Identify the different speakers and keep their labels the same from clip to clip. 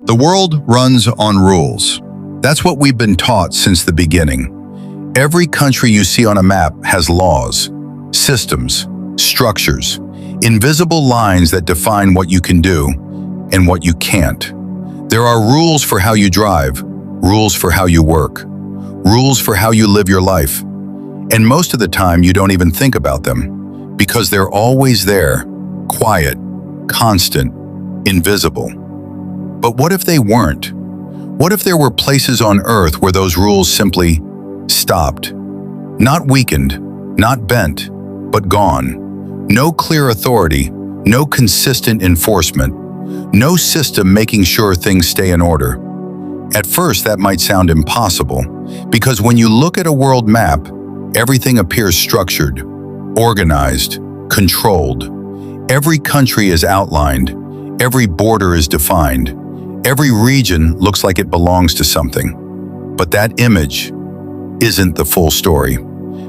Speaker 1: The world runs on rules. That's what we've been taught since the beginning. Every country you see on a map has laws, systems, structures, invisible lines that define what you can do and what you can't. There are rules for how you drive, rules for how you work, rules for how you live your life. And most of the time you don't even think about them because they're always there, quiet, constant, invisible. But what if they weren't? What if there were places on Earth where those rules simply stopped? Not weakened, not bent, but gone. No clear authority, no consistent enforcement, no system making sure things stay in order. At first, that might sound impossible, because when you look at a world map, everything appears structured, organized, controlled. Every country is outlined, every border is defined, every region looks like it belongs to something. But that image isn't the full story,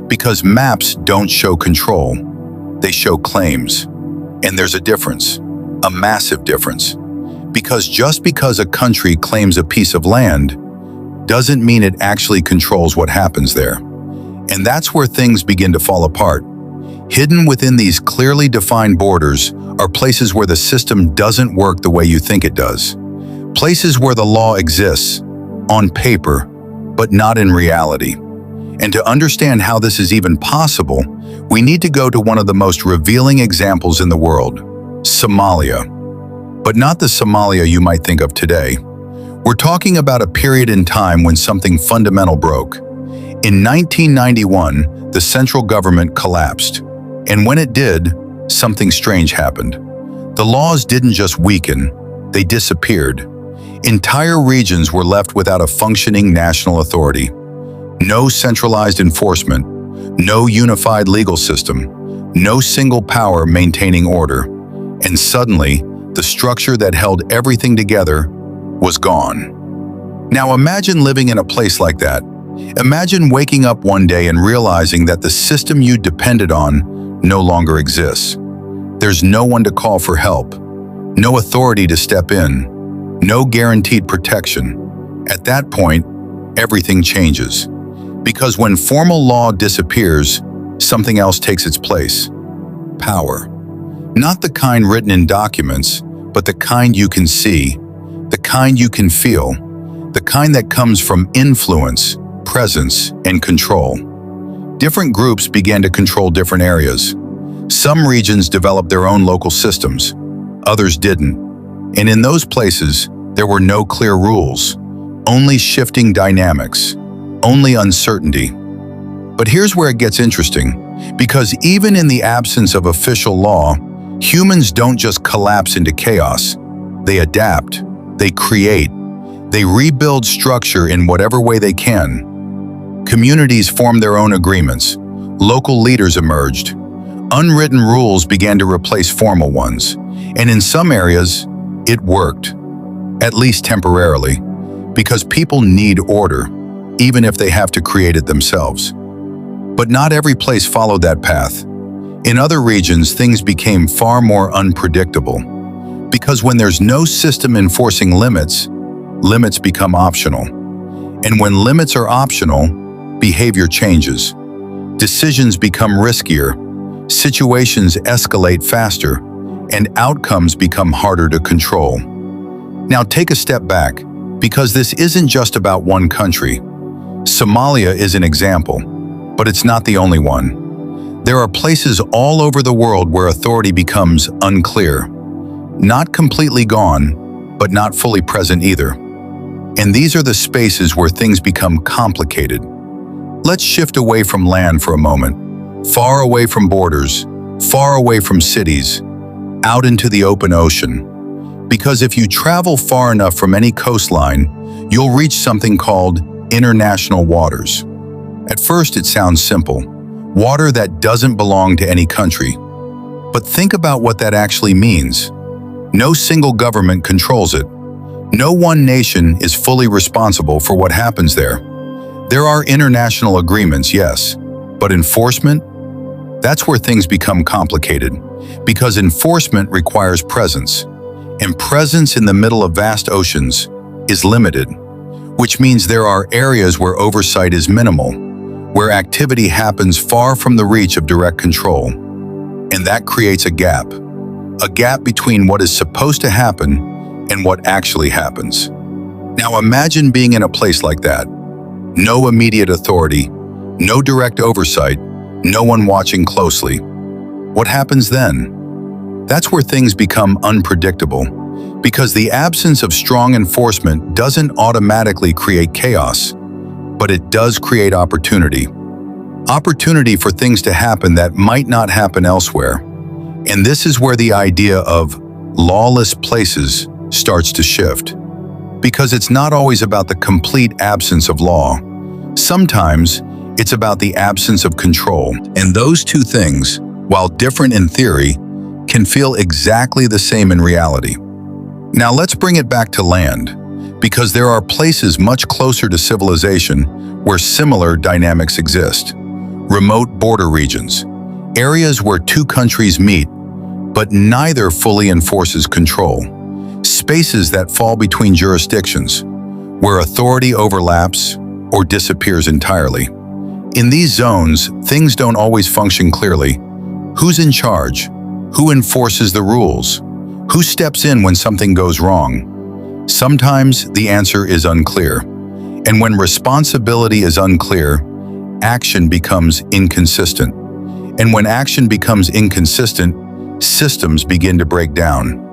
Speaker 1: because maps don't show control, they show claims. And there's a difference, a massive difference. Because just because a country claims a piece of land doesn't mean it actually controls what happens there. And that's where things begin to fall apart. Hidden within these clearly defined borders are places where the system doesn't work the way you think it does. Places where the law exists, on paper, but not in reality. And to understand how this is even possible, we need to go to one of the most revealing examples in the world, Somalia. But not the Somalia you might think of today. We're talking about a period in time when something fundamental broke. In 1991, the central government collapsed. And when it did, something strange happened. The laws didn't just weaken, they disappeared. Entire regions were left without a functioning national authority. No centralized enforcement, no unified legal system, no single power maintaining order. And suddenly, the structure that held everything together was gone. Now imagine living in a place like that. Imagine waking up one day and realizing that the system you depended on no longer exists. There's no one to call for help, no authority to step in, no guaranteed protection. At that point, everything changes. Because when formal law disappears, something else takes its place. Power. Not the kind written in documents, but the kind you can see, the kind you can feel, the kind that comes from influence, presence, and control. Different groups began to control different areas. Some regions developed their own local systems, others didn't. And in those places, there were no clear rules, only shifting dynamics, only uncertainty. But here's where it gets interesting, because even in the absence of official law, humans don't just collapse into chaos. They adapt, they create, they rebuild structure in whatever way they can. Communities formed their own agreements, local leaders emerged, unwritten rules began to replace formal ones, and in some areas, it worked, at least temporarily, because people need order, even if they have to create it themselves. But not every place followed that path. In other regions, things became far more unpredictable, because when there's no system enforcing limits, limits become optional. And when limits are optional, behavior changes. Decisions become riskier, situations escalate faster, and outcomes become harder to control. Now take a step back, because this isn't just about one country. Somalia is an example, but it's not the only one. There are places all over the world where authority becomes unclear. Not completely gone, but not fully present either. And these are the spaces where things become complicated. Let's shift away from land for a moment, far away from borders, far away from cities, out into the open ocean. Because if you travel far enough from any coastline, you'll reach something called international waters. At first, it sounds simple, water that doesn't belong to any country. But think about what that actually means. No single government controls it. No one nation is fully responsible for what happens there. There are international agreements, yes, but enforcement? That's where things become complicated, because enforcement requires presence. and presence in the middle of vast oceans is limited, which means there are areas where oversight is minimal, where activity happens far from the reach of direct control. And that creates a gap between what is supposed to happen and what actually happens. Now imagine being in a place like that. No immediate authority, no direct oversight, no one watching closely. What happens then? That's where things become unpredictable, because the absence of strong enforcement doesn't automatically create chaos, but it does create opportunity. Opportunity for things to happen that might not happen elsewhere. And this is where the idea of lawless places starts to shift. Because it's not always about the complete absence of law. Sometimes it's about the absence of control. And those two things, while different in theory, can feel exactly the same in reality. Now let's bring it back to land, because there are places much closer to civilization where similar dynamics exist. Remote border regions, areas where two countries meet, but neither fully enforces control. Spaces that fall between jurisdictions, where authority overlaps or disappears entirely. In these zones, things don't always function clearly. Who's in charge? Who enforces the rules? Who steps in when something goes wrong? Sometimes the answer is unclear. And when responsibility is unclear, action becomes inconsistent. And when action becomes inconsistent, systems begin to break down.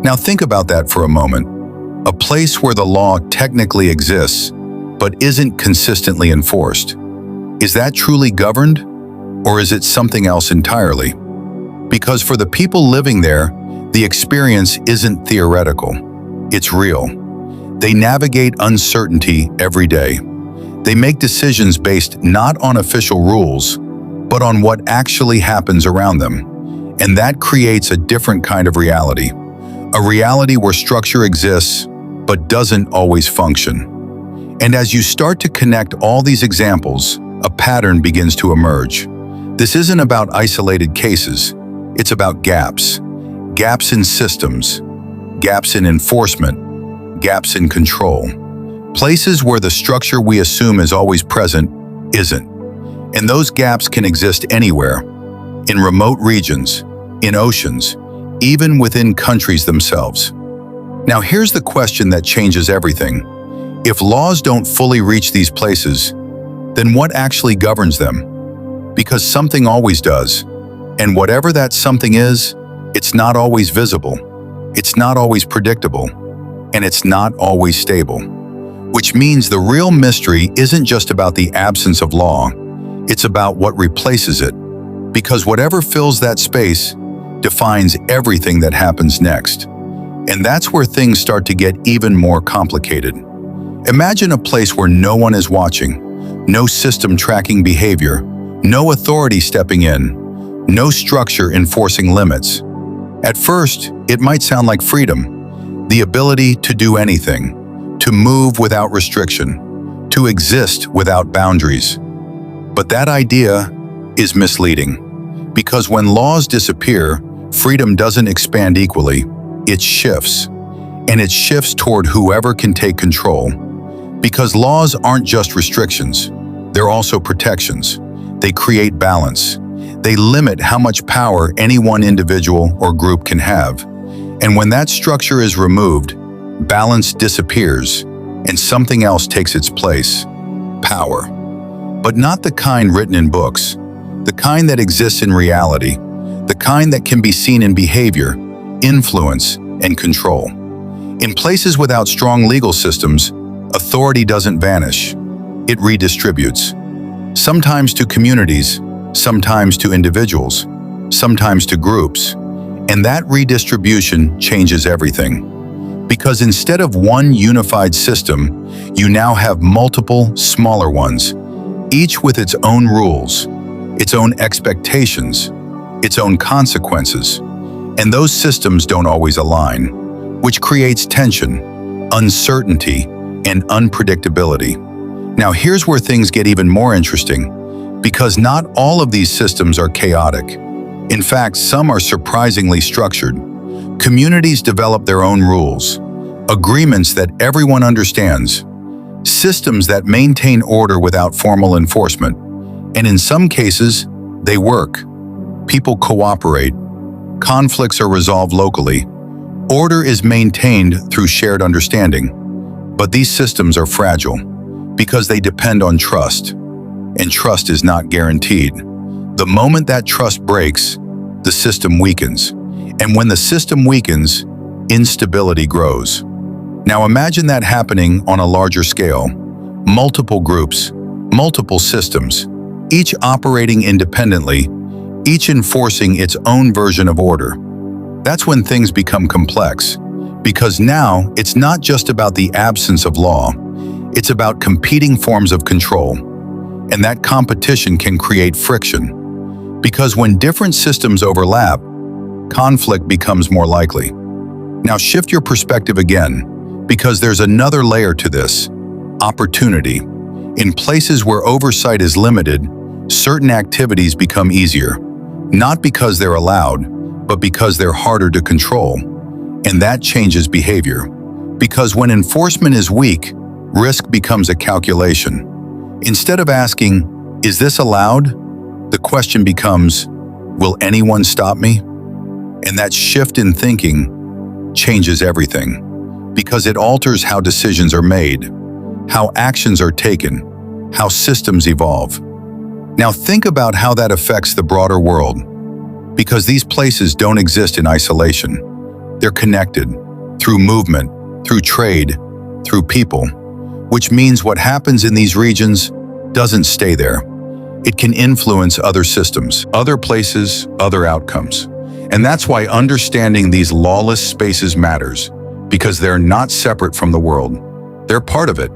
Speaker 1: Now think about that for a moment. A place where the law technically exists, but isn't consistently enforced. Is that truly governed? Or is it something else entirely? Because for the people living there, the experience isn't theoretical. It's real. They navigate uncertainty every day. They make decisions based not on official rules, but on what actually happens around them. And that creates a different kind of reality. A reality where structure exists, but doesn't always function. And as you start to connect all these examples, a pattern begins to emerge. This isn't about isolated cases. It's about gaps. Gaps in systems, gaps in enforcement, gaps in control. Places where the structure we assume is always present isn't. And those gaps can exist anywhere, in remote regions, in oceans, even within countries themselves. Now here's the question that changes everything. If laws don't fully reach these places, then what actually governs them? Because something always does. And whatever that something is, it's not always visible, it's not always predictable, and it's not always stable. Which means the real mystery isn't just about the absence of law, it's about what replaces it. Because whatever fills that space defines everything that happens next. And that's where things start to get even more complicated. Imagine a place where no one is watching, no system tracking behavior, no authority stepping in, no structure enforcing limits. At first, it might sound like freedom, the ability to do anything, to move without restriction, to exist without boundaries. But that idea is misleading, because when laws disappear, freedom doesn't expand equally, it shifts. And it shifts toward whoever can take control. Because laws aren't just restrictions, they're also protections. They create balance. They limit how much power any one individual or group can have. And when that structure is removed, balance disappears and something else takes its place: power. But not the kind written in books, the kind that exists in reality, the kind that can be seen in behavior, influence, and control. In places without strong legal systems, authority doesn't vanish. It redistributes. Sometimes to communities, sometimes to individuals, sometimes to groups. And that redistribution changes everything. Because instead of one unified system, you now have multiple smaller ones, each with its own rules, its own expectations, its own consequences. And those systems don't always align, which creates tension, uncertainty, and unpredictability. Now here's where things get even more interesting, because not all of these systems are chaotic. In fact, some are surprisingly structured, Communities develop their own rules, agreements that everyone understands, systems that maintain order without formal enforcement, and in some cases, they work. People cooperate, conflicts are resolved locally, order is maintained through shared understanding. But these systems are fragile because they depend on trust, and trust is not guaranteed. The moment that trust breaks, the system weakens. And when the system weakens, instability grows. Now imagine that happening on a larger scale. Multiple groups, multiple systems, each operating independently, each enforcing its own version of order. That's when things become complex, because now it's not just about the absence of law, it's about competing forms of control. And that competition can create friction, because when different systems overlap, conflict becomes more likely. Now shift your perspective again, because there's another layer to this: opportunity. In places where oversight is limited, certain activities become easier, not because they're allowed, but because they're harder to control. And that changes behavior. Because when enforcement is weak, risk becomes a calculation. Instead of asking, "Is this allowed?" the question becomes, "Will anyone stop me?" And that shift in thinking changes everything, because it alters how decisions are made, how actions are taken, how systems evolve. Now think about how that affects the broader world, because these places don't exist in isolation. They're connected through movement, through trade, through people, which means what happens in these regions doesn't stay there. It can influence other systems, other places, other outcomes. And that's why understanding these lawless spaces matters, because they're not separate from the world. They're part of it.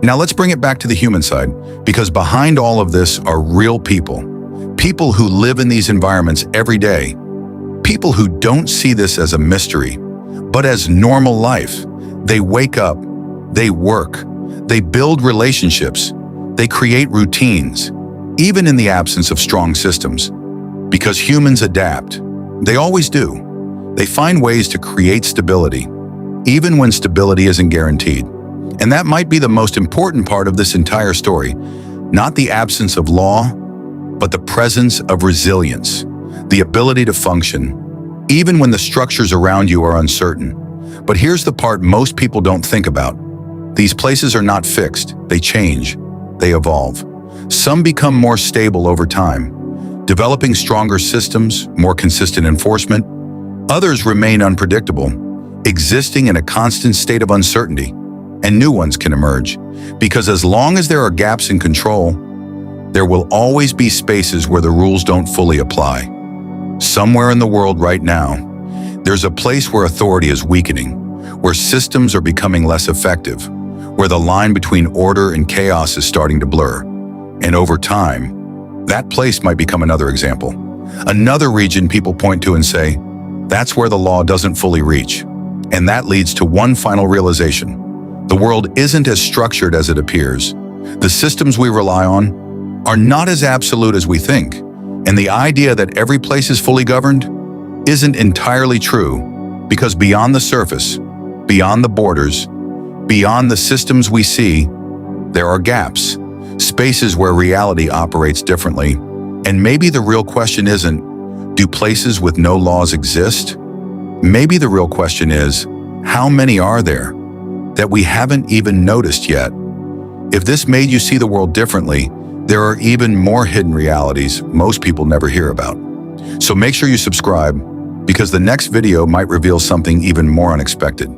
Speaker 1: Now let's bring it back to the human side, because behind all of this are real people. People who live in these environments every day. People who don't see this as a mystery, but as normal life. They wake up, they work, they build relationships, they create routines, even in the absence of strong systems. Because humans adapt. They always do. They find ways to create stability, even when stability isn't guaranteed. And that might be the most important part of this entire story. Not the absence of law, but the presence of resilience, the ability to function, even when the structures around you are uncertain. But here's the part most people don't think about. These places are not fixed. They change. They evolve. Some become more stable over time, developing stronger systems, more consistent enforcement. Others remain unpredictable, existing in a constant state of uncertainty, and new ones can emerge. Because as long as there are gaps in control, there will always be spaces where the rules don't fully apply. Somewhere in the world right now, there's a place where authority is weakening, where systems are becoming less effective, where the line between order and chaos is starting to blur. And over time, that place might become another example. Another region people point to and say, that's where the law doesn't fully reach. And that leads to one final realization. The world isn't as structured as it appears. The systems we rely on are not as absolute as we think. And the idea that every place is fully governed isn't entirely true, because beyond the surface, beyond the borders, beyond the systems we see, there are gaps, spaces where reality operates differently. And maybe the real question isn't, do places with no laws exist? Maybe the real question is, how many are there that we haven't even noticed yet? If this made you see the world differently, there are even more hidden realities most people never hear about. So make sure you subscribe, because the next video might reveal something even more unexpected.